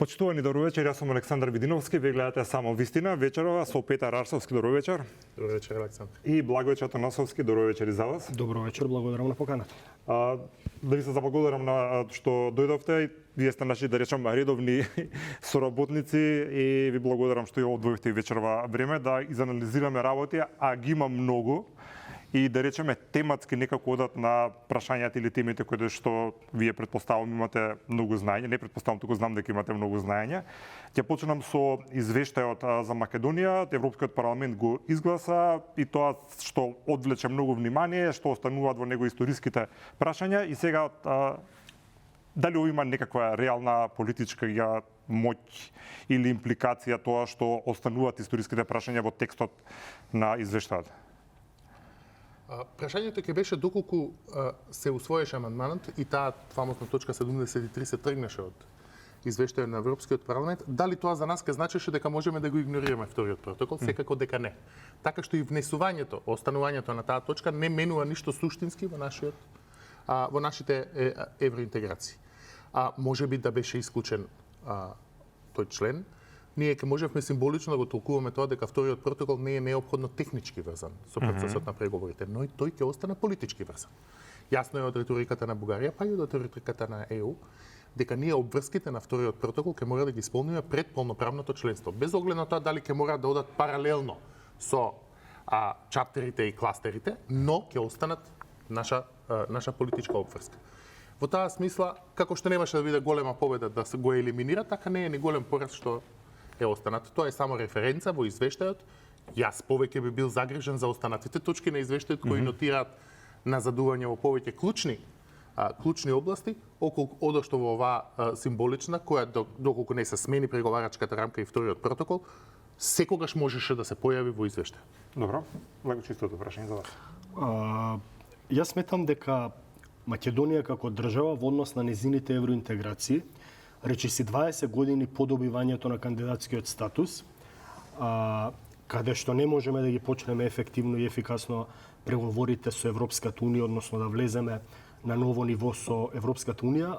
Почитувани добро вечер, јас сум Александар Видиновски, вие гледате Само вистина, вечерова со Петар Арсовски, добро вечер. Добро вечер, Александар. И Благојче Атанасовски, добро вечер и за вас. Добро вечер, благодарам на поканата. Да ви се заблагодарам на што дојдовте. Вие сте наши, да речам, редовни соработници и ви благодарам што ја одвоивте и вечерова време да изанализираме работи, а ги има многу. И да речеме тематски некако одат на прашањата или темите кои што вие предпоставам имате многу знаење, не предпоставам, туку знам дека имате многу знаење. Ќе почнам со извештајот за Македонија. Европскиот парламент го изгласа и тоа што одвлече многу внимание, што остануваат во него историските прашања и сега дали има некаква реална политичка моќ или импликација тоа што остануваат историските прашања во текстот на извештајот? Прашањето ќе беше доколку се усвоеше амандманот и таа фамозна точка 73 се тргнеше од извештајот на Европскиот парламент, дали тоа за нас ке значеше дека можеме да го игнорираме вториот протокол? Секако дека не. Така што и внесувањето, останувањето на таа точка не менува ништо суштински во нашите евроинтеграции. Може би да беше исклучен тој член, ние ќе можевме символично да го толкуваме тоа дека вториот протокол не е неопходно технички врзан со процесот на преговорите, но и тој ќе остане политички врзан. Јасно е од риториката на Бугарија, па и од риториката на ЕУ, дека ние обврските на вториот протокол ќе мора да ги исполниме пред полноправното членство, без оглед на тоа дали ќе мора да одат паралелно со чаптерите и кластерите, но ќе останат наша политичка обврска. Во таа смисла, како што немаше да биде голема победа да се го елиминира, така не е ни голем пораз што е останат. Тоа е само референца во извештајот. Јас повеќе би бил загрижен за останатите точки на извештајот кои нотираат назадување во повеќе клучни области, одошто во оваа символична, која доколку не се смени преговарачката рамка и вториот протокол, секогаш можеше да се појави во извештај. Добро, Благо, чистото прашање за вас. Јас сметам дека Македонија како држава во однос на незините евроинтеграции речиси 20 години по добивањето на кандидатскиот статус, каде што не можеме да ги почнеме ефективно и ефикасно преговорите со Европската унија, односно да влеземе на ново ниво со Европската унија,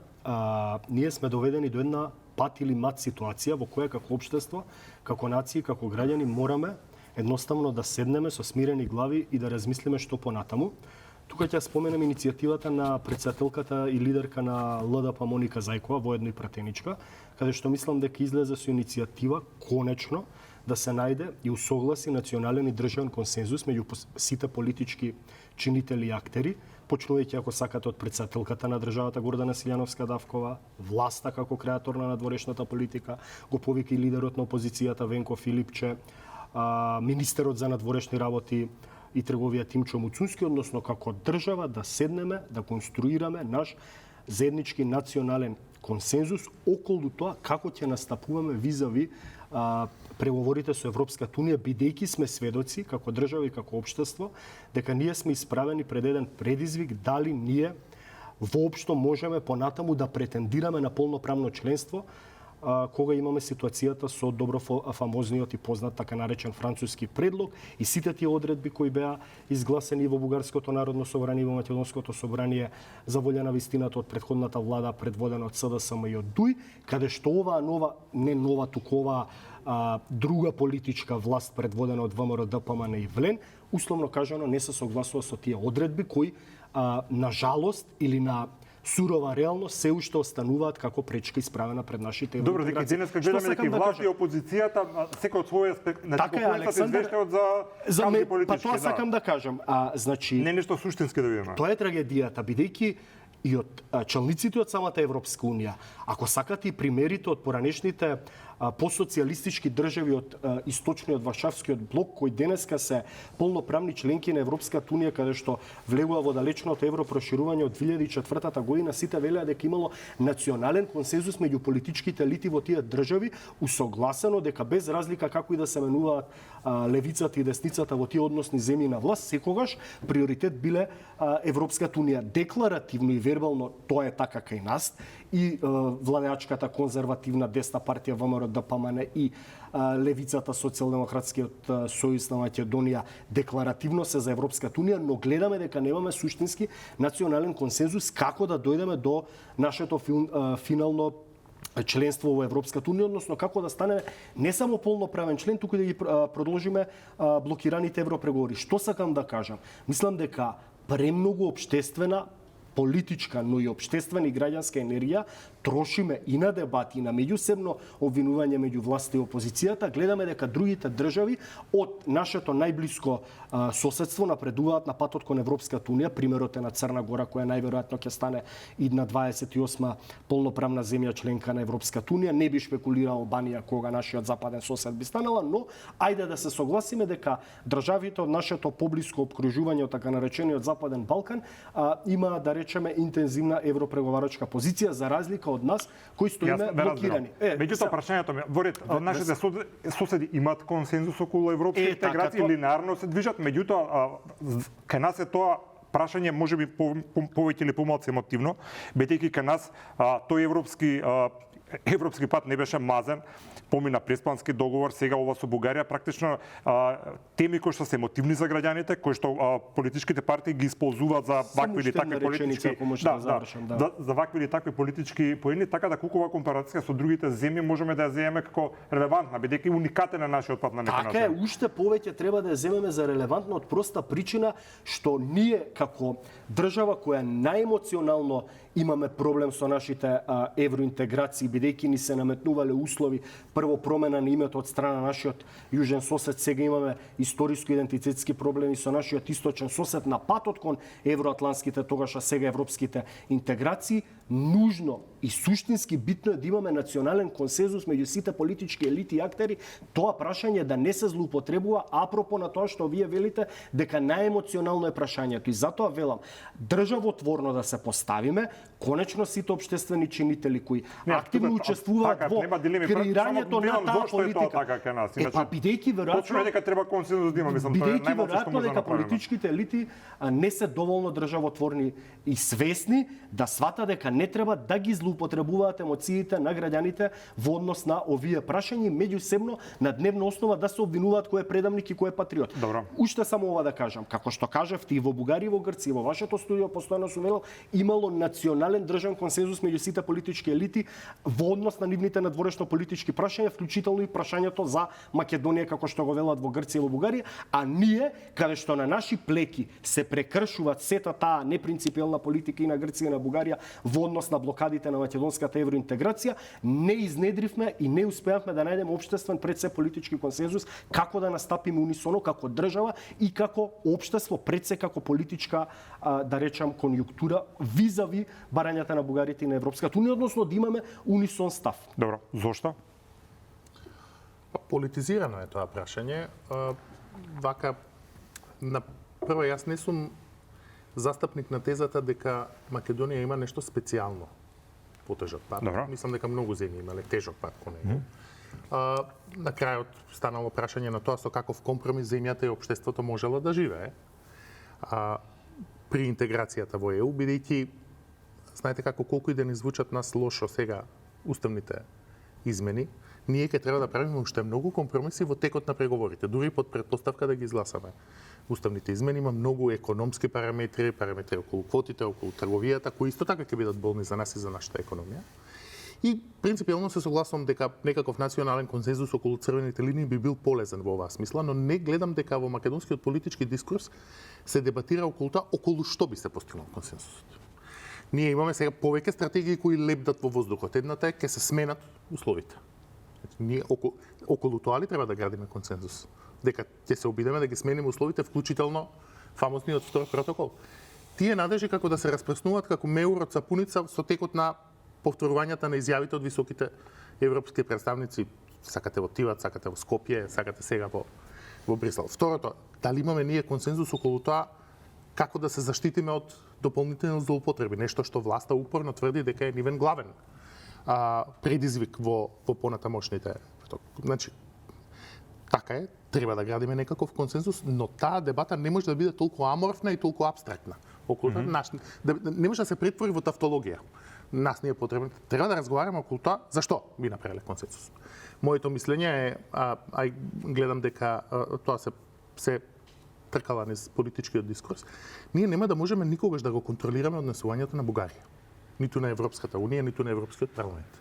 ние сме доведени до една пат или мат ситуација во која како општество, како нација, како граѓани мораме едноставно да седнеме со смирени глави и да размислиме што понатаму. Тука ќе споменам иницијативата на претседателката и лидерка на ЛДП Моника Зајкова, воедно и пратеничка, каде што мислам дека излезе со иницијатива конечно да се најде и усогласи национален и државен консензус меѓу сите политички чинители и актери, почнувајќи ако сакате од претседателката на државата Гордана Силјановска Давкова, власта како креатор на надворешната политика, го повика и лидерот на опозицијата Венко Филипче, министерот за надворешни работи и трговија Тимчо Муцунски, односно како држава да седнеме, да конструираме наш заеднички национален консензус околу тоа како ќе настапуваме визави преговорите со Европската унија, бидејќи сме сведоци како држава и како општество дека ние сме исправени пред еден предизвик дали ние воопшто можеме понатаму да претендираме на полноправно членство кога имаме ситуацијата со добро фамозниот и познат така наречен француски предлог и сите тие одредби кои беа изгласени во Бугарското народно собрание и во Македонското собрание за волја на вистината од претходната влада предводена од СДСМ и од ДУИ, каде што оваа нова, не нова, туку оваа друга политичка власт предводена од ВМРО, ДПМН и ВЛЕН, условно кажано не се согласува со тие одредби кои на жалост или на сурова реалност се уште остануваат како пречка исправена пред нашите евроинтеграции. Добро, дека денеска гледаме дека и власта и опозицијата секој од своја така е, извештајот за кампи политички. Па тоа сакам да кажам, значи не нешто суштински да видиме. Тоа е трагедијата, бидејќи и од челниците од самата Европска унија, ако сакате и примерите од поранешните постсоцијалистички држави од источниот Варшавскиот блок, кои денеска се полноправни членки на Европската унија, каде што влегува во далечното европроширување од 2004 година, сите велеа дека имало национален консензус меѓу политичките елити во тие држави, усогласено дека без разлика како и да се менуваат левицата и десницата во тие односни земји на власт, секогаш приоритет биле Европската унија. Декларативно и вербално тоа е така кај нас и владеачката конзервативна десна партија ВМРО, ДПМН и левицата Социјалдемократскиот сојуз на Македонија декларативно се за Европската унија, но гледаме дека немаме суштински национален консензус како да дојдеме до нашето финално членство во Европската унија, односно како да стане не само полноправен член, туку да ги продолжиме блокираните европреговори. Што сакам да кажам? Мислам дека премногу општествена, политичка, но и општествена и граѓанска енергија трошиме и на дебати, и на меѓусебно обвинување меѓу власта и опозицијата. Гледаме дека другите држави од нашето најблиско соседство напредуваат на патот кон Европската унија. Примерот е на Црна Гора, која најверојатно ќе стане и на 28 полноправна земја членка на Европската унија. Не би шпекулирал Албанија кога нашиот западен сосед би станала, но ајде да се согласиме дека државите од нашето поблиско обкружување од така наречениот Западен Балкан има, да речеме, интензивна европреговарачка позиција за разлика од нас кои стоиме блокирани. Меѓутоа прашањето ми, во ред, нашите соседи имаат консензус околу европски интеграција, линеарно се движат, меѓутоа кај нас е тоа прашање можеби повеќе или помалку емотивно, бидејќи кај нас тој европски пат не беше мазен, помина Преспански договор, сега ова со Бугарија, практично теми кои што се емотивни за граѓаните, кои што политичките партии ги исползуваат за вакви или такви политички, за вакви или такви политички поени, така да колку ова компарација со другите земји можеме да ја земеме како релевантна, бидејќи уникатен на нашиот пат на некој начин. Така е, уште повеќе треба да ја земеме за релевантна од проста причина што ние како држава која најемоционално имаме проблем со нашите евроинтеграции, бидејќи ни се наметнувале услови, прво промена на името од страна на нашиот јужен сосед, сега имаме историско-идентитетски проблеми со нашиот источен сосед на патот кон евроатлантските, тогаш сега европските интеграции. Нужно и суштински битно е да имаме национален консензус меѓу сите политички елити и актери, тоа прашање да не се злоупотребува, апропо на тоа што вие велите дека најемоционално е прашањето. И затоа велам, државотворно да се поставиме, конечно сите општествени чинители кои активно учествуваат во креирањето на таа политика. Бидејќи веројатно дека треба консензус да има, мислам, тоа е најмалку што може да дека политичките елити не се доволно државотворни и свесни да свата дека не треба да ги злоупотребуваат емоциите на граѓаните во однос на овие прашања, меѓусебно на дневна основа да се обвинуваат кој е предавник и кој е патриот. Добро. Уште само ова да кажам, како што кажавте и во Бугарија и во Грција, во вашето студио постојано сум велел, имало национален државен консензус меѓу сите политички елити во однос на нивните надворешно политички прашања, вклучително и прашањето за Македонија, како што го велат во Грција и во Бугарија, а ние, каде што на наши плеки се прекршуваат сета таа непринципиелна политика и на Грција и на Бугарија во однос на блокадите на македонската евроинтеграција, не изнедривме и не успеавме да најдеме општествен пред се политички консензус како да настапиме унисоно како држава и како општество пред се како политичка, да речам, конјунктура визави барањата на Бугарите и на Европската унија, односно да имаме унисон став. Добро, зошто? Политизирано е тоа прашање. Вака, на прво, јас не сум застапник на тезата дека Македонија има нешто специјално по тежок пат. Добро. Мислам дека многу земји имале тежок пат кон него. На крајот станало прашање на тоа со каков компромис земјата и општеството можело да живее при интеграцијата во ЕУ, бидејќи знаете како колку и да ни звучат нас лошо сега уставните измени, ние ќе треба да правиме уште многу компромиси во текот на преговорите, дури под претпоставка да ги изгласаме. Уставните измени има многу економски параметри, параметри околу квотите, околу трговијата, кои исто така ќе бидат болни за нас и за нашата економија. И принципиелно се согласувам дека некаков национален консензус околу црвените линии би бил полезен во оваа смисла, но не гледам дека во македонскиот политички дискурс се дебатира околу тоа околу што би се постигнал консензусот. Ние имаме сега повеќе стратегии кои лебдат во воздухот. Едната е ќе се сменат условите. Ние околу тоа ли треба да градиме консензус? Дека ќе се обидеме да ги смениме условите, вклучително фамозниот втор протокол. Тие надежи како да се распреснуваат како меур од сапуница со текот на повторувањата на изјавите од високите европски представници. Сакате во Тиват, сакате во Скопје, сакате сега во Брисел. Второто, дали имаме ние консензус околу тоа како да се заштитиме од дополнителни злоупотреби, нешто што власта упорно тврди дека е нивен главен предизвик во понатамошните. Значи, така е, треба да градиме некаков консензус, но таа дебата не може да биде толку аморфна и толку абстрактна. Околу не може да се претвори во тавтологија. Нас не е потребно. Треба да разговараме околу тоа зашто би направиле консензус. Моето мислење е, гледам дека тоа се тркала низ политичкиот дискурс. Ние нема да можеме никогаш да го контролираме однесувањето на Бугарија. Ниту на Европската унија, ниту на Европскиот парламент.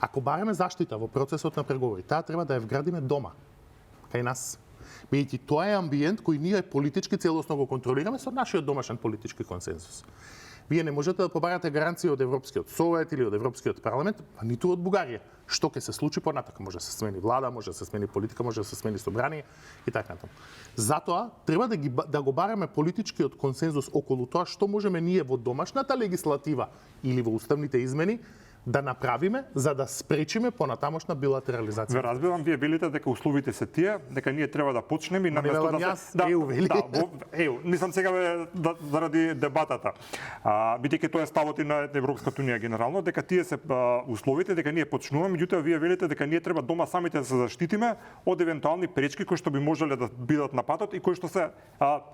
Ако бараме заштита во процесот на преговори, таа треба да ја вградиме дома, кај нас. Бидејќи тоа е амбиент кој ние политички целосно го контролираме со нашиот домашен политички консензус. Вие не можете да побарате гаранции од Европскиот совет или од Европскиот парламент, а ниту од Бугарија. Што ќе се случи понатака? Може да се смени влада, може да се смени политика, може да се смени собрание и така натаму. Затоа треба да го бараме политичкиот консензус околу тоа што можеме ние во домашната легислатива или во уставните измени да направиме за да спречиме понатамошна билатерализација. Ве разбирам, вие велите дека условите се тие, дека ние треба да почнеме и наместо да се ЕУ вели. мислам сега заради дебатата. Бидејќи тоа е ставот и на Европската унија генерално, дека тие се условите, дека ние почнуваме, меѓутоа вие велите дека ние треба дома самите да се заштитиме од евентуални пречки кои што би можеле да бидат на патот и кои што се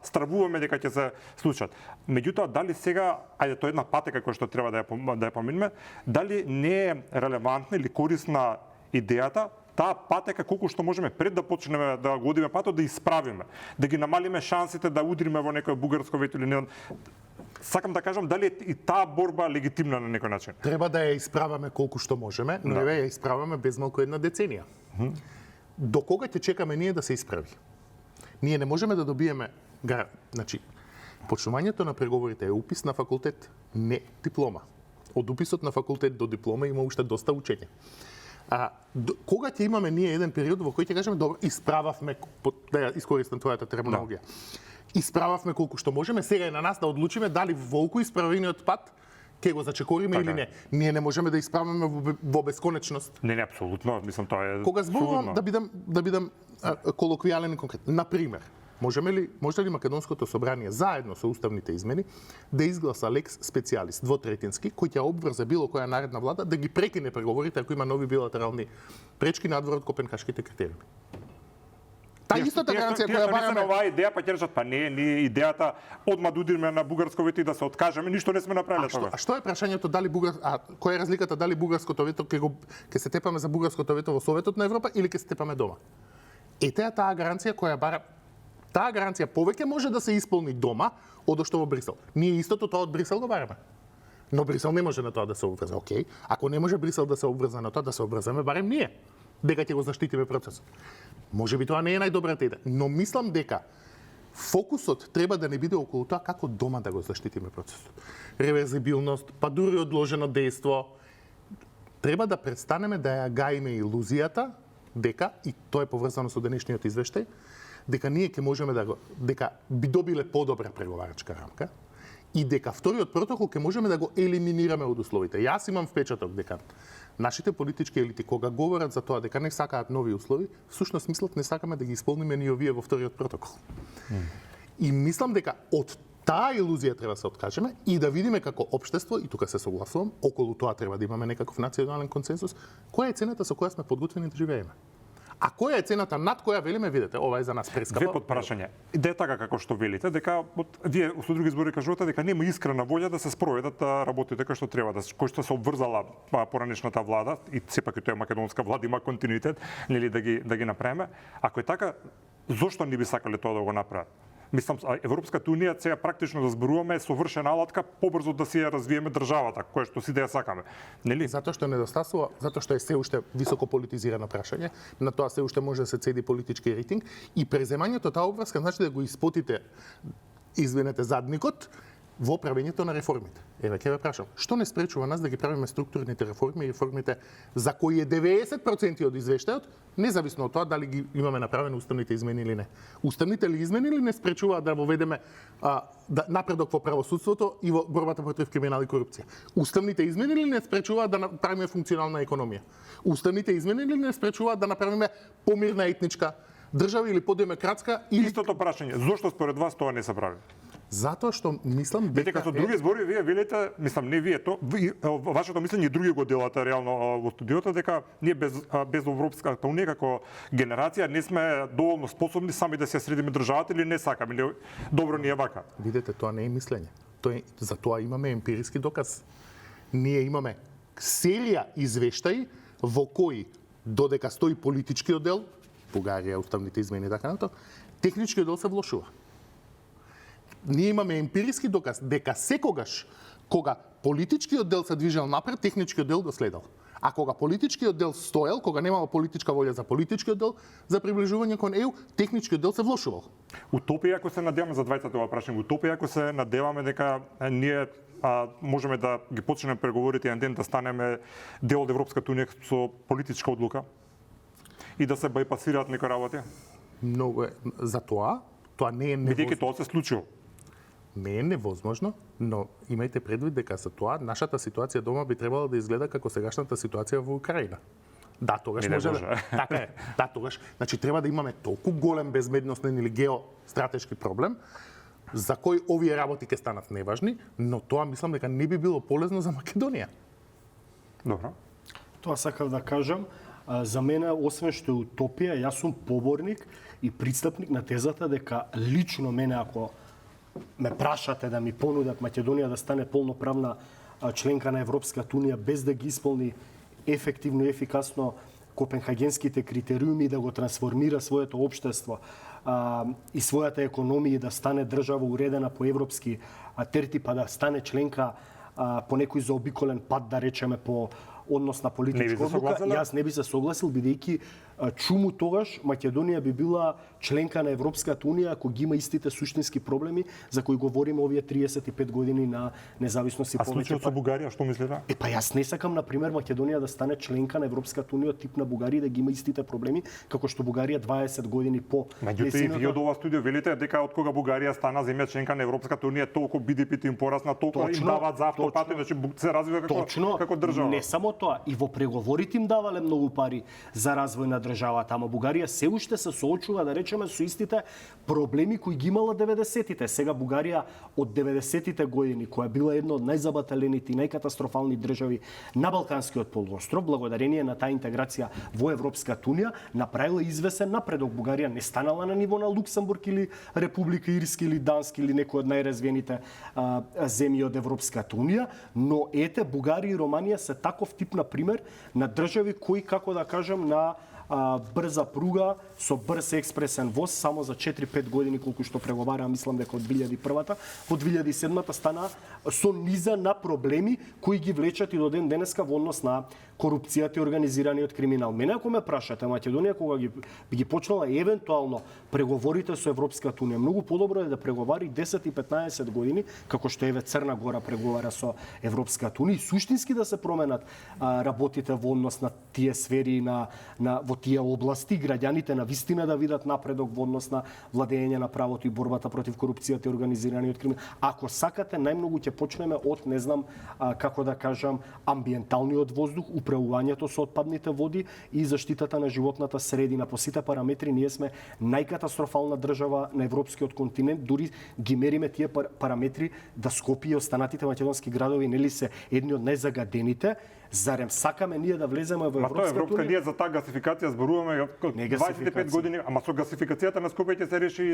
стравуваме дека ќе се случат. Меѓутоа дали сега, ајде тоа е една патека која што треба да ја поминеме, дали не е релевантна или корисна идејата таа патека колку што можеме пред да почнеме да го одиме патот да исправиме, да ги намалиме шансите да удриме во некој бугарско вето или не. Сакам да кажам дали и таа борба легитимна на некој начин. Треба да ја исправаме колку што можеме, но ја исправаме без малку една деценија. До кога ќе чекаме ние да се исправи? Ние не можеме да добиеме значи почнувањето на преговорите е упис на факултет, не диплома. Од уписот на факултет до диплома има уште доста учење. Кога ќе имаме ние еден период во кој ќе кажеме добро, исправавме, да ја искористам твојата терминологија. Исправавме колку што можеме, сега е на нас да одлучиме дали волку исправениот пат ќе го зачекориме или не. Ние не можеме да исправаме во бесконечност. Не, апсолутно, мислам тоа е. Кога зборувам да бидам колоквијален и конкретен, на пример, може ли Македонското собрание заедно со уставните измени да изгласа лекс специјалис двотретински кој ќе обврзе било која наредна влада да ги прекине преговорите ако има нови билатерални пречки надвор од Копенхашките критериуми? Таа истата гаранција која бараме оваа идеја па ќе речат па не идејата одма да удириме на бугарско вето и да се откажеме, ништо не сме направиле тоа. А што е прашањето дали која е разликата дали бугарското вето ќе се тепаме за бугарското вето во Советот на Европа или ќе се тепаме дома? Таа гаранција која бара таа гаранција повеќе може да се исполни дома одошто во Брисел. Ние истото тоа од Брисел го бараме. Но Брисел не може на тоа да се обврзе. Океј, ако не може Брисел да се обврзе на тоа, да се обврземе барем ние, дека ќе го заштитиме процесот. Може би тоа не е најдобрата идеја, но мислам дека фокусот треба да не биде околу тоа како дома да го заштитиме процесот. Реверзибилност, па дури одложено дејство. Треба да престанеме да ја гаиме илузијата дека, и тоа е поврзано со денешниот извештај, дека ние ќе можеме дека би добиле подобра преговарачка рамка и дека вториот протокол ќе можеме да го елиминираме од условите. Јас имам впечаток дека нашите политички елити кога говорат за тоа дека не сакаат нови услови, всушност мислат не сакаме да ги исполниме ни овие во вториот протокол. И мислам дека од таа илузија треба да се откажеме и да видиме како општество, и тука се согласувам, околу тоа треба да имаме некаков национален консенсус, која е цената со која сме подготвени да живееме. А која е цената над која велиме, видете, ова е за нас прескапа. Две подпрашања. Идеја така како што велите, дека вие со други збори кажувате дека нема искрена волја да се спроведат работите кои што треба кои што се обврзала поранешната влада и сепак и тоа е македонска влада има континуитет, нели да ги направиме. Ако е така, зошто не би сакале тоа да го направат? Мислам, Европската унија сега практично да зборуваме е совршена алатка побрзо да си ја развиеме државата, која што си да ја сакаме. Нели? Затоа што недостасува, затоа што е се уште високо политизирано прашање, на тоа се уште може да се цеди политички рейтинг и преземањето таа обврска значи да го испотите, извинете, задникот во правењето на реформите. Еве ќе ве прашам, што не спречува нас да ги правиме структурните реформи, реформите за кои е 90% од извештајот, независно од тоа дали ги имаме направени уставните измени или не. Уставните ли измени или не спречуваат да воведеме напредок во правосудството и во борбата против криминал и корупција? Уставните измени ли не спречуваат да направиме функционална економија? Уставните измени ли не спречуваат да направиме помирна етничка држава или подемократска или Истото прашање, зошто според вас тоа не се прави? Затоа што мислам дека со други збори вие велите, мислам не вие, вашето мислење и други го делате реално во студиото дека ние без Европската унија како генерација не сме доволно способни сами да се средиме државата или не сакаме или добро ни е вака. Видете, тоа не е мислење. За тоа имаме емпириски доказ. Ние имаме серија извештаи во кои додека стои политичкиот дел, Бугарија, уставните измени и така натаму, техничкиот дел се влошува. Ние имаме емпириски доказ дека секогаш кога политичкиот дел се движел напред, техничкиот дел го следел. А кога политичкиот дел стоел, кога немало политичка волја за политичкиот дел за приближување кон ЕУ, техничкиот дел се влошувал. Утопија ако се надеваме за двајцата ова прашање, утопија ако се надеваме дека ние можеме да ги почнеме преговорите еден ден да станеме дел од Европската унија со политичка одлука и да се бајпасираат некои работи. Многу е за тоа не е Бидејќи тоа се случило. Не е невозможно, но имајте предвид дека за тоа нашата ситуација дома би требало да изгледа како сегашната ситуација во Украина. Да, тогаш може да. Така е. Да, тогаш. Значи треба да имаме толку голем безбедносен или геостратешки проблем за кој овие работи ќе станат неважни, но тоа мислам дека не би било полезно за Македонија. Добро. Тоа сакав да кажам. За мене, освен што е утопија, јас сум поборник и пристапник на тезата дека лично мене, ако ме прашате да ми понудат Македонија да стане полноправна членка на Европската унија без да ги исполни ефективно и ефикасно копенхагенските критериуми, да го трансформира своето општество и својата економија, да стане држава уредена по европски терти, па да стане членка по некој заобиколен пат, да речеме по однос на политичка одлука, јас не би се согласил, бидејќи чуму тогаш Македонија би била членка на Европската унија ако ги има истите суштински проблеми за кои говориме овие 35 години на независност и повеќе. А случајот со Бугарија, што мислите? Па јас не сакам, например, Македонија да стане членка на Европската унија тип на Бугарија, да ги има истите проблеми како што Бугарија 20 години по. Меѓутоа и вие од ова студио велите дека од кога Бугарија стана земја членка на Европската унија, толку BDP-то им порасна, толку им даваат за автопати, значи се развива како држава. Не само тоа, и во преговорите им давале многу пари за развој на државата, ама Бугарија се уште се соочува, да речеме, со истите проблеми кои ги имала 90-тите. Сега Бугарија од 90-тите години, која била една од најзабаталените и најкатастрофални држави на Балканскиот полуостров, благодарение на таа интеграција во Европската унија, направила извесен напредок. Бугарија не станала на ниво на Луксембург или Република Ирска или Данска или некој од најразвиените земји од Европската унија, но ете Бугарија и Романија се таков тип на пример на држави кои, како да кажам, на брза пруга со брз експресен воз само за 4-5 години колку што преговараа, мислам дека од 2001-та, во 2007-та стана со низа на проблеми кои ги влечат и до ден денеска во однос на корупцијата и организираниот криминал. Мене ако ме прашате, Македонија кога би ги почнала евентуално преговорите со Европската унија, многу подобро е да преговари 10 и 15 години, како што еве Црна Гора преговара со Европската унија, и суштински да се променат работите во однос на тие сфери во тие области, граѓаните на вистина да видат напредок во однос на владење на правото и борбата против корупцијата и организираниот криминал. Ако сакате, најмногу ќе почнеме од, не знам како да кажам, амбиенталниот воздух, управувањето со отпадните води и заштитата на животната средина. По сите параметри ние сме најкатастрофална држава на европскиот континент, дури ги мериме тие параметри да Скопје и останатите македонски градови нели се едни од најзагадените. Зарем сакаме ние да влеземе во Европската унија? Ние за таа гасификација зборуваме 25 години, ама со гасификацијата на Скопје ќе се реши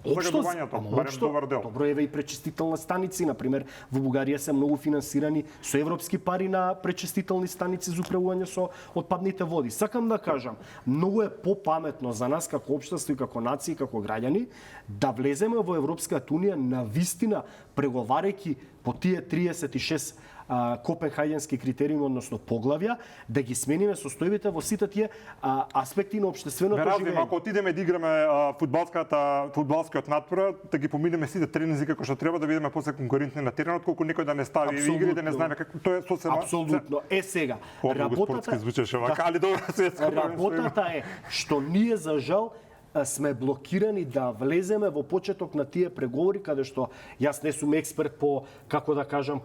загадувањето, барем добар дел. Добро, еве и пречистителни станици, например, во Бугарија се многу финансирани со европски пари на пречистителни станици за управување со отпадните води. Сакам да кажам, многу е попаметно за нас како општество и како нација и како граѓани да влеземе во Европската унија на вистина преговарајќи по тие 36 копенхагенски критериуми, односно поглавја, да ги смениме состојбите во сите тие аспекти на општественото живење. Ако отидеме да играме фудбалскиот надпор, да ги поминеме сите тренинзи како што треба, да бидеме после конкурентни на теренот, колку некој да не стави игри, да не знаеме како тоа е сосема. Апсолутно. Сега, работата е што ние за жал сме блокирани да влеземе во почеток на тие преговори, каде што јас не сум експерт по, како да кажам,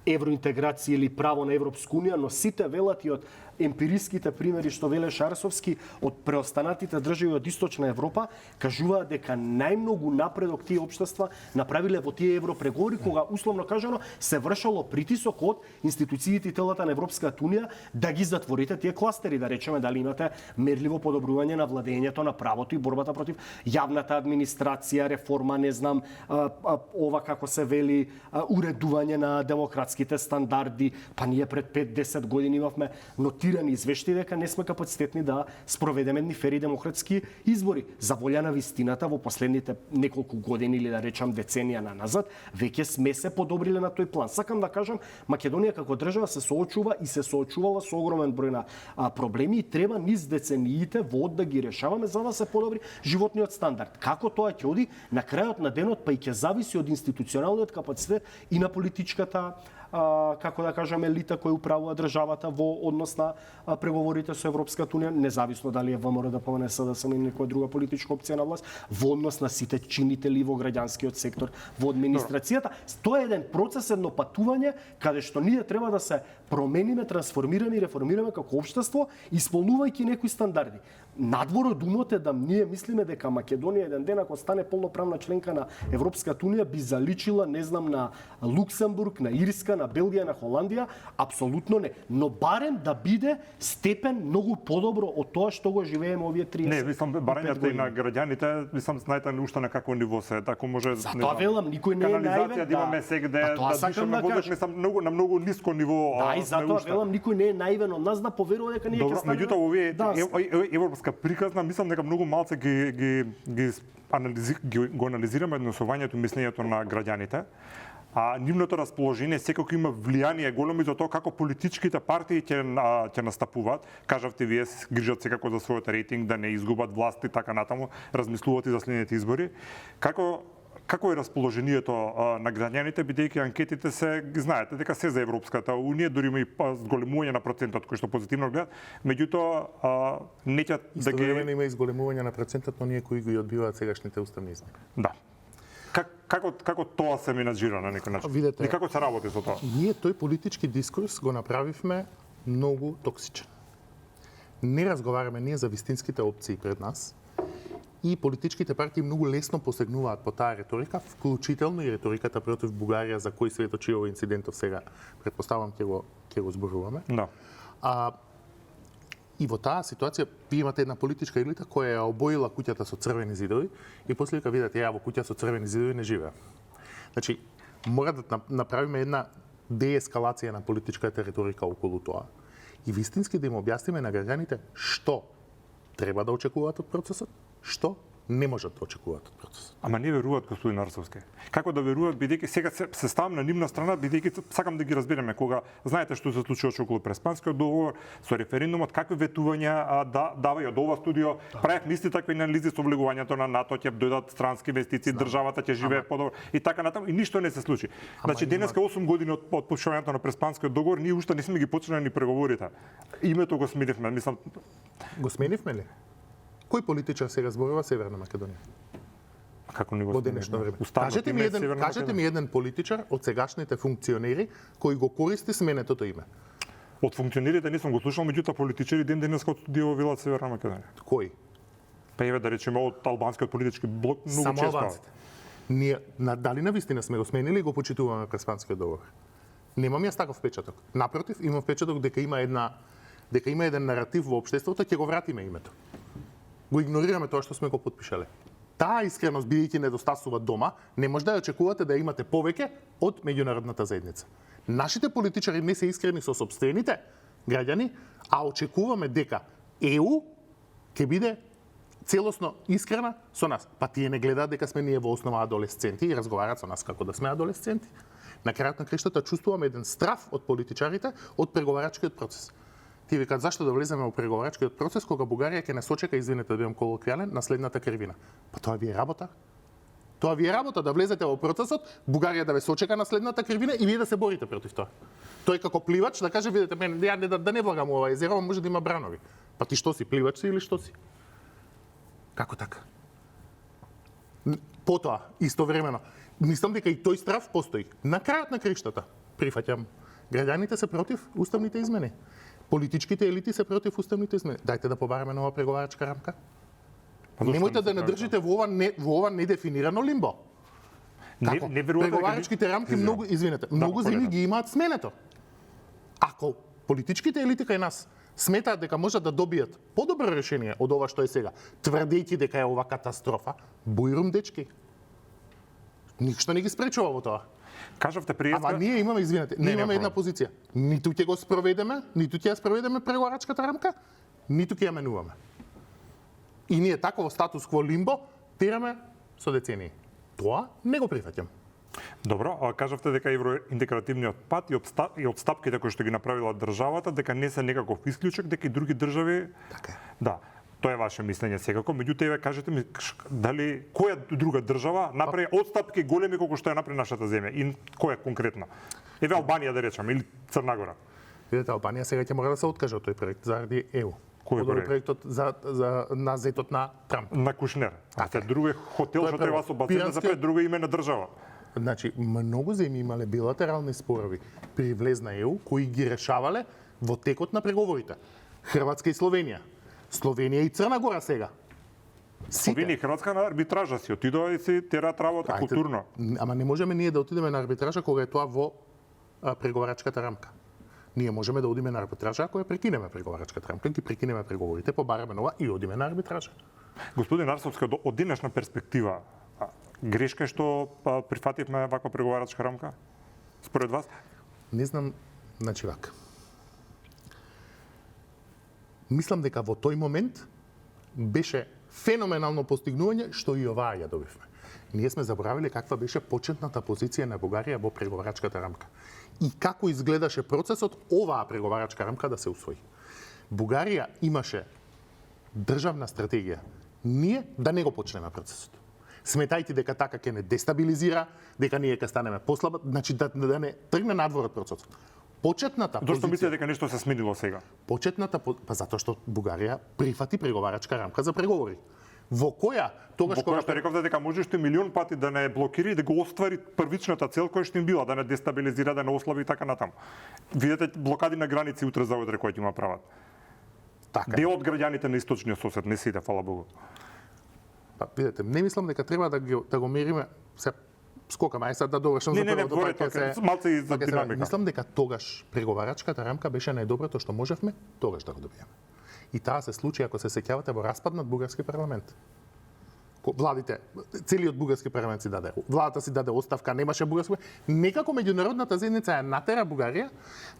евроинтеграција или право на Европска унија, но сите велат и од емпириските примери што веле Шарсовски од преостанатите држави од Источна Европа, кажуваат дека најмногу напредок тие општества направиле во тие европреговори, кога условно кажано се вршало притисок од институциите и телата на Европската унија да ги затворите тие кластери, да речеме дали имате мерливо подобрување на владењето на правото и борбата против јавната администрација, реформа, не знам, ова како се вели, уредување на демократски европските стандарди, па ние пред 5-10 години имавме нотирани извештаи дека не сме капацитетни да спроведеме едни фери демократски избори. За волја на вистината во последните неколку години или да речам деценија назад, веќе сме се подобриле на тој план. Сакам да кажам, Македонија како држава се соочува и се соочувала со огромен број на проблеми и треба низ децениите во да ги решаваме за да се подобри животниот стандард. Како тоа ќе оди на крајот на денот, па и ќе зависи од институционалниот капацитет и на политичката како да кажам елита која управува државата во однос на преговорите со Европската унија, независно дали е ВМРО, ДПМНЕ, СДСМ или некоја друга политичка опција на власт, во однос на сите чинители во граѓанскиот сектор, во администрацијата. Тоа е еден процес, едно патување каде што ние треба да се промениме, трансформираме и реформираме како општество, исполнувајќи некои стандарди. Надвор од умот е да ние мислиме дека Македонија еден ден ако стане полноправна членка на Европската унија би заличила, не знам, на Луксембург, на Ирска, на Белгија, на Холандија, апсолутно не. Но барем да биде степен многу подобро од тоа што го живееме овие 30. Не, мислам барањата и на граѓаните, мислам знаете уште на какво ниво се, ако може. Затоа велам, никој не е наивен. Канализација да имаме сегде да дишаме воздух, мислам на многу ниско ниво. Да, и затоа велам никој не е наивен од нас да поверува дека ние ќе станеме. Меѓутоа овие европска приказна, мислам дека многу малце го анализираме однесувањето и мислењето на граѓаните. А нивното расположение секако има влијание големо за тоа како политичките партии ќе настапуваат. Кажавте вие се грижат секако за својот рейтинг, да не изгубат власт и така натаму, размислуваат и за следните избори. Како е расположението на граѓаните, бидејќи анкетите се, знаете, дека се за Европската унија, дури има и зголемување на процентот кој што позитивно гледа, меѓутоа неќат да ги има изголемување на процентот, но ние кои ги одбиваат сегашните уставни измени. Да. Како тоа се менаџира на некој начин? Видете, и како се работи со тоа? Ние тој политички дискурс го направивме многу токсичен. Не разговараме ние за вистинските опции пред нас и политичките партии многу лесно посегнуваат по таа реторика, вклучително и реториката против Бугарија за кој светочи овој инцидентов сега. Претпоставам ќе го зборуваме. Да. И во таа ситуација ви имате една политичка елита која ја обоила куќата со црвени зидови и после вика видите ја во куќа со црвени зидови не живеа. Значи мора да направиме една деескалација на политичката реторика околу тоа и вистински да им објасниме на граѓаните што треба да очекуваат од процесот, што не можат да очекуваат од процесот. Ама не веруваат, господин Арсовски. Како да веруваат, бидејќи сега се ставам на нивна страна, бидејќи сакам да ги разбереме кога знаете што се случува околу Преспанскиот договор, со референдумот, какви ветувања дава и од ова студио, правев исти такви анализи со влегувањето на НАТО, ќе дојдат странски инвестиции, државата ќе живее подобро и така натаму и ништо не се случи. Значи денеска 8 години од подпишувањето на Преспанскиот договор, ние уште не сме ги почнали ни преговорите. Името го сменивме, мислам. Го сменивме ли? Кој политичар сега зборува Северна Македонија? Како не го во денешно време? Кажете ми еден политичар од сегашните функционери кој го користи сменетото име. Од функционерите не сум го слушал, меѓутоа политичари денеска од студио велат Северна Македонија. Кој? Па еве да речеме од албанскиот политички блок многу само често. Албанците. Ние дали навистина сме го сменили и го почитуваме Преспанскиот договор? Немам јас таков впечаток. Напротив, имам впечаток дека има еден наратив во општеството, ќе го вратиме името. Го игнорираме тоа што сме го подпишале. Таа искреност, бидејќи недостасува дома, не може да ја очекувате да имате повеќе од меѓународната заедница. Нашите политичари не се искрени со сопствените граѓани, а очекуваме дека ЕУ ќе биде целосно искрена со нас. Па тие не гледаат дека сме ние во основа адолесценти и разговараат со нас како да сме адолесценти. На крајот на криштата чувствуваме еден страф од политичарите од преговарачкиот процес. Ти викаат зашто да влеземе во преговарачкиот процес кога Бугарија ќе не сочека, извинете да бидам колоквијален, на следната кривина. Па тоа ви е работа. Тоа ви е работа да влезете во процесот, Бугарија да ве сочека на следната кривина и вие да се борите против тоа. Тој како пливач да каже видете мене ја да не влагам ова езеро, може да има бранови. Па ти што си, пливач си или што си? Како така? Потоа, истовремено, мислам дека и тој страф постои. На крајот на криштата, прифаќам, граѓаните се против уставните измени. Политичките елити се против уставните измени. Дајте да побараме нова преговарачка рамка. Немојте да не држите во ова недефинирано лимбо. Како? Преговарачките рамки многу, извинете, многу земји ги имаат сменето. Ако политичките елити кај нас сметаат дека можат да добијат подобро решение од ова што е сега, тврдејќи дека е ова катастрофа, бујрум дечки. Ништо не ги спречува во тоа. Кажавте пријатка. Ама ние имаме, извинете, ние Не, имаме не, една позиција. Ниту ќе го спроведеме, ниту ќе ја спроведеме преговарачката рамка, ниту ќе ја менуваме. И ние таково статус кво лимбо тераме со децении. Тоа не го прифаќам. Добро, а кажавте дека евроинтегративниот пат и отстапките кои што ги направила државата, дека не се некаков исклучок, дека и други држави. Така е. Да. Тоа е ваше мислење секако, меѓутоа еве кажете ми дали која друга држава направи отстапки големи колку што ја направи нашата земја и која конкретно? Еве Албанија да речеме или Црна Гора. Видете, Албанија сега ќе мора да се откаже од тој проект заради ЕУ. Кој Од проект? проектот за на зетот на Трамп. На Кушнер. А се друго хотел Тоа е што треба прво. со басейн за пет друго име на држава. Значи, многу земји имале билатерални спорови при влез на ЕУ кои ги решавале во текот на преговорите. Хрватска и Словенија. Словенија и Црна Гора сега. Словенија и Хрватска на арбитража си отидоа и си тераат работа Ајде, културно. Ама не можеме ние да отидеме на арбитража кога е тоа во преговарачката рамка. Ние можеме да одиме на арбитража ако ја прекинеме преговарачката рамка, ги прекинеме преговорите, побараме нова и одиме на арбитража. Господин Арсовски, од денешна перспектива, грешка е што прифативме ваква преговарачка рамка? Според вас? Не знам, значи вака. Мислам дека во тој момент беше феноменално постигнување што и оваа ја добивме. Ние сме заборавиле каква беше почетната позиција на Бугарија во преговарачката рамка и како изгледаше процесот оваа преговарачка рамка да се усвои. Бугарија имаше државна стратегија ние да не го почнеме процесот. Сметајте дека така ќе не дестабилизира, дека ние ќе станеме послаба, значи да не тргне надвор од процесот. Почетната Зошто позиција, мислите дека нешто се сменило сега? па затоа што Бугарија прифати преговарачка рамка за преговори. Во која тогаш Во која што рековте дека може уште милион пати да не блокира и да го оствари првичната цел која што им била, да не дестабилизира, да не ослаби и така натаму. Видете блокади на граници утре за утре кои ќе има прават. така. Дел од граѓаните на источниот сосед не сите, фала Богу. Па видете, не мислам дека треба да го мериме се скокаме, ај sad да довршам за првото, говори па ќе тоа, малце и за па ќе се- динамика. Мислам дека тогаш преговарачката рамка беше најдоброто што можевме тогаш да го добиеме. И таа се случи, ако се сеќавате, во распаднат бугарски парламент. Владите, целиот бугарски парламент си даде, владата си даде оставка, немаше бугарски. Некако меѓународната заедница ја натера Бугарија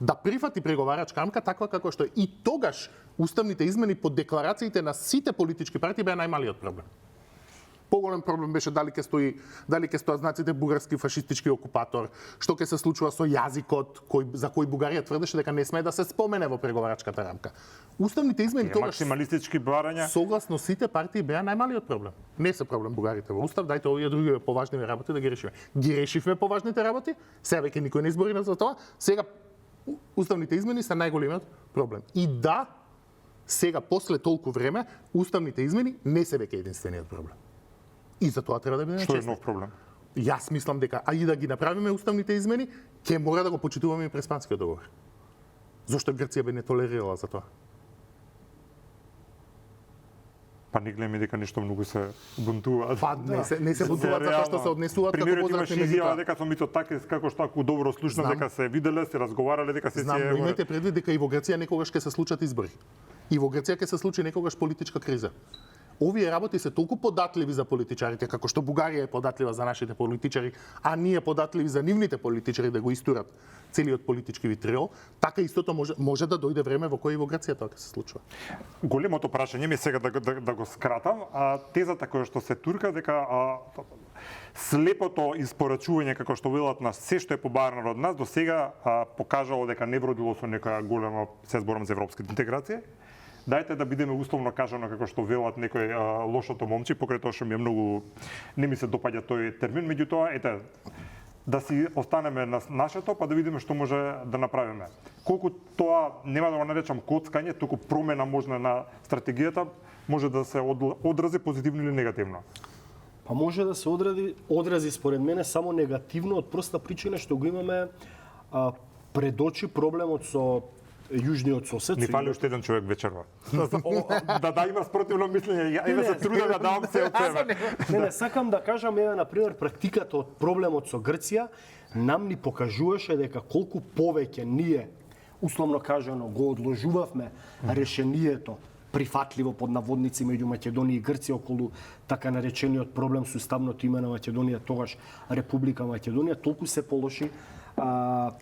да прифати преговарачка рамка таква како што е. И тогаш уставните измени по декларациите на сите политички партии беа најмалиот проблем. Поголем проблем беше дали ќе стоат знаците бугарски фашистички окупатор, што ќе се случува со јазикот за кој Бугарија тврдеше дека не смее да се спомене во преговарачката рамка. Уставните измени тогаш Максималистички барања. согласно сите партии беа најмалиот проблем. Не се проблем бугарите во устав, дајте овие други поважни работи да ги решиме. Ги решивме поважните работи, сега веќе никој не избори за тоа, сега уставните измени се најголемиот проблем. И да, сега после толку време уставните измени не се веќе единствениот проблем. И за тоа треба да бидеме Што е честни. нов проблем? Јас мислам дека и да ги направиме уставните измени, ќе мора да го почитуваме и Преспанскиот договор. Зошто Грција би не толерирала за тоа? Па не гледаме дека нешто многу се бунтуваат. Па не се бунтуваат затоа што се однесуваат како Примерот возрастни имаше изјава меѓутоа. дека со Мицотакис како што ако добро слушнам Знам. дека се виделе, се разговарале дека се Знам, но имајте предвид дека и во Грција некогаш ќе се случат избори. И во Грција ќе се случи некогаш политичка криза. Овие работи се толку податливи за политичарите, како што Бугарија е податлива за нашите политичари, а ние податливи за нивните политичари да го истурат целиот политички витриол, така истото може да дојде време во кој и во Грција тоа ќе се случува. Големото прашање ми е сега да го скратам, тезата која што се турка дека слепото испорачување како што велат на се што е побарано од нас до сега покажало дека не вродило со нека голема, се зборам за европска интеграција. Дајте да бидеме условно кажано како што велат некој лошото момче, покрај тоа што ми е многу не ми се допаѓа тој термин, меѓутоа ете да си останеме на нашето па да видиме што може да направиме. Колку тоа нема да го наречам коцкање, туку промена можна на стратегијата може да се одрази позитивно или негативно. Па може да се одрази според мене само негативно од проста причина што го имаме пред очи проблемот со јужниот сосед. Ни фали уште еден човек вечерва. Да има спротивно мислење. Еве се трудам да давам се од себе. Не, сакам да кажам, еве, например, практиката од проблемот со Грција нам ни покажуваше дека колку повеќе ние, условно кажано, го одложувавме решението прифатливо под наводници меѓу Македонија и Грција околу така наречениот проблем со уставното име на Македонија, тогаш Република Македонија, толку се полоши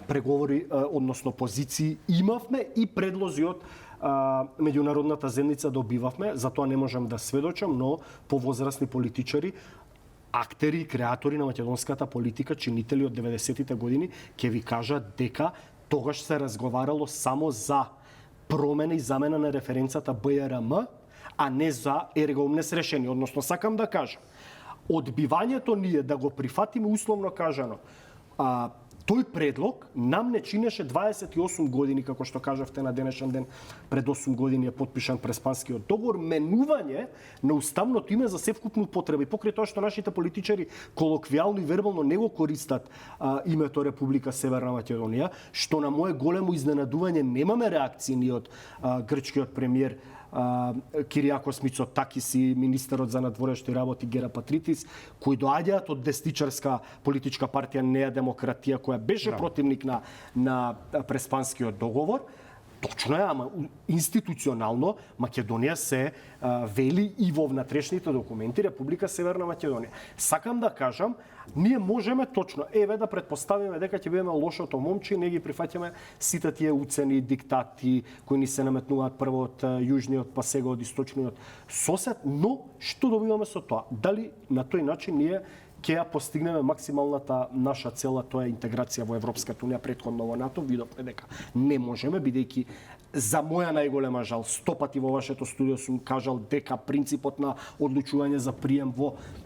преговори, односно позиции имавме и предлози од меѓународната заедница добивавме, затоа не можам да сведочам, но повозрасни политичари, актери и креатори на македонската политика, чинители од 90-тите години, ќе ви кажат дека тогаш се разговарало само за промена и замена на референцата БРМ, а не за ергомнес решение. Односно, сакам да кажам, одбивањето ние да го прифатиме условно кажано, тој предлог нам не чинеше 28 години, како што кажавте на денешен ден, пред 8 години е подпишан Преспанскиот договор, менување на уставното име за севкупна употреба. И покрај тоа што нашите политичари колоквијално и вербално не го користат името Република Северна Македонија, што на мое големо изненадување немаме реакции ни од грчкиот премиер Кириакос Мицотакис и министерот за надворешни работи Гера Патритис, кои доаѓаат од десничарска политичка партија Неа Демократија, која беше противник на Преспанскиот договор. Точно е, ама институционално Македонија се вели и во внатрешните документи Република Северна Македонија. Сакам да кажам, ние можеме точно, да предпоставиме дека ќе бидеме лошото момче и не ги прифаќаме сите тие уцени, диктати кои ни се наметнуваат прво од јужниот, па сега од источниот сосед, но што добиваме со тоа? Дали на тој начин ние ќе ја постигнеме максималната наша цела, тоа е интеграција во Европската унија, претходно во НАТО, видовме дека не можеме, бидејќи за моја најголема жал, 100 пати во вашето студио сум кажал дека принципот на одлучување за прием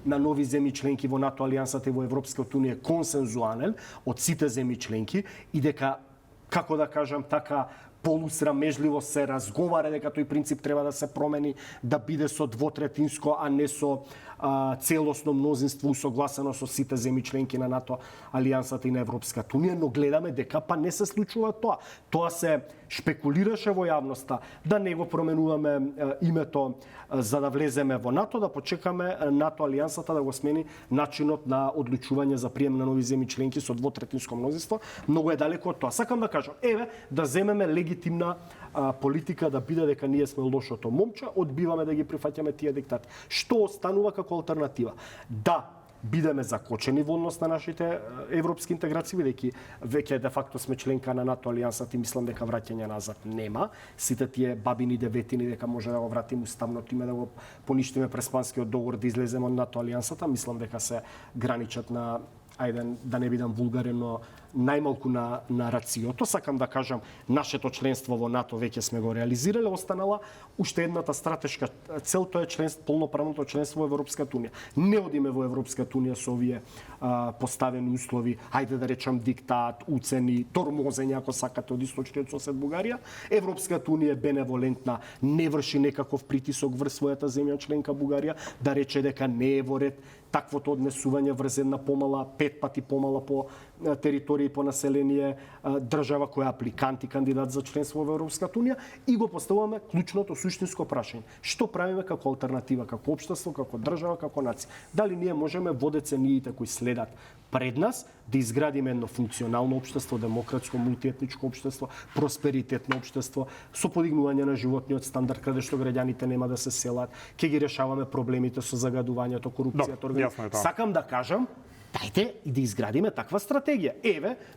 на нови земји членки во НАТО алијансата и во Европската унија е консензуален од сите земји членки и дека, како да кажам така, полусрамежливо се разговара дека тој принцип треба да се промени, да биде со двотретинско, а не со целосно мнозинство усогласено со сите земји членки на НАТО, алијансата и на Европската унија, но гледаме дека па не се случува тоа. Тоа се шпекулираше во јавноста, да не го променуваме името за да влеземе во НАТО, да почекаме НАТО алијансата да го смени начинот на одлучување за прием на нови земји членки со двотретинско мнозинство. Многу е далеко од тоа. Сакам да кажам, да земеме легитимна политика да биде дека ние сме лошото момче, одбиваме да ги прифаќаме тие диктати. Што останува како алтернатива? Да бидеме закочени во однос на нашите европски интеграции, бидејќи веќе де факто сме членка на НАТО алијансата и мислам дека враќање назад нема. Сите тие бабини деветини дека може да го вратиме уставното име, да го поништиме Преспанскиот договор, да излеземе од НАТО алијансата, мислам дека се граничат на, да не бидам вулгарен, но најмалку на рациото. Сакам да кажам, нашето членство во НАТО веќе сме го реализирале, останала уште едната стратешка цел, тоа е полноправното членство во Европската унија. Не одиме во Европската унија со овие поставени услови, да речам диктат, уцени, тормозење, ако сакате, од источниот сосед Бугарија. Европската унија е беневолентна, не врши некаков притисок врз својата земја членка Бугарија, да рече дека не е во ред таквото однесување врз една помала, 5 пати помала по територија и по население држава која е апликант и кандидат за членство во Европската унија, и го поставуваме клучното суштинско прашање. Што правиме како алтернатива, како општество, како држава, како нација? Дали ние можеме во децениите кои следат пред нас да изградиме едно функционално општество, демократско, мултиетничко општество, просперитетно општество, со подигнување на животниот стандард, каде што граѓаните нема да се селат, ќе ги решаваме проблемите со загадувањето, корупцијата, Сакам да кажам, дајте и да изградиме таква стратегија.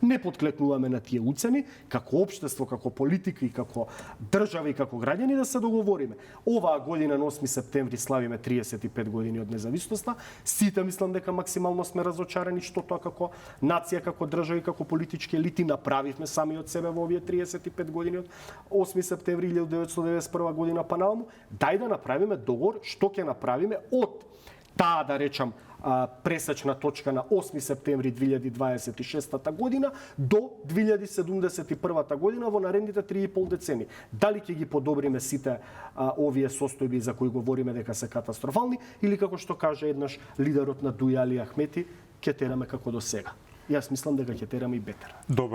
Не подклекнуваме на тие уцени, како општество, како политика и како држава и како граѓани да се договориме. Оваа година на 8 септември славиме 35 години од независноста. Сите мислам дека максимално сме разочарани што тоа како нација, како држава и како политички елити направивме сами од себе во овие 35 години од 8 септември 1991 година па нааму. Дај да направиме договор што ќе направиме од таа, да речам, пресечна точка на 8 септември 2026 година до 2071 година во наредните 3,5 децени. Дали ќе ги подобриме сите овие состојби за кои говориме дека се катастрофални, или како што каже еднаш лидерот на Дуја Али Ахмети, ќе тераме како до сега. Јас мислам дека ќе тераме и бетер.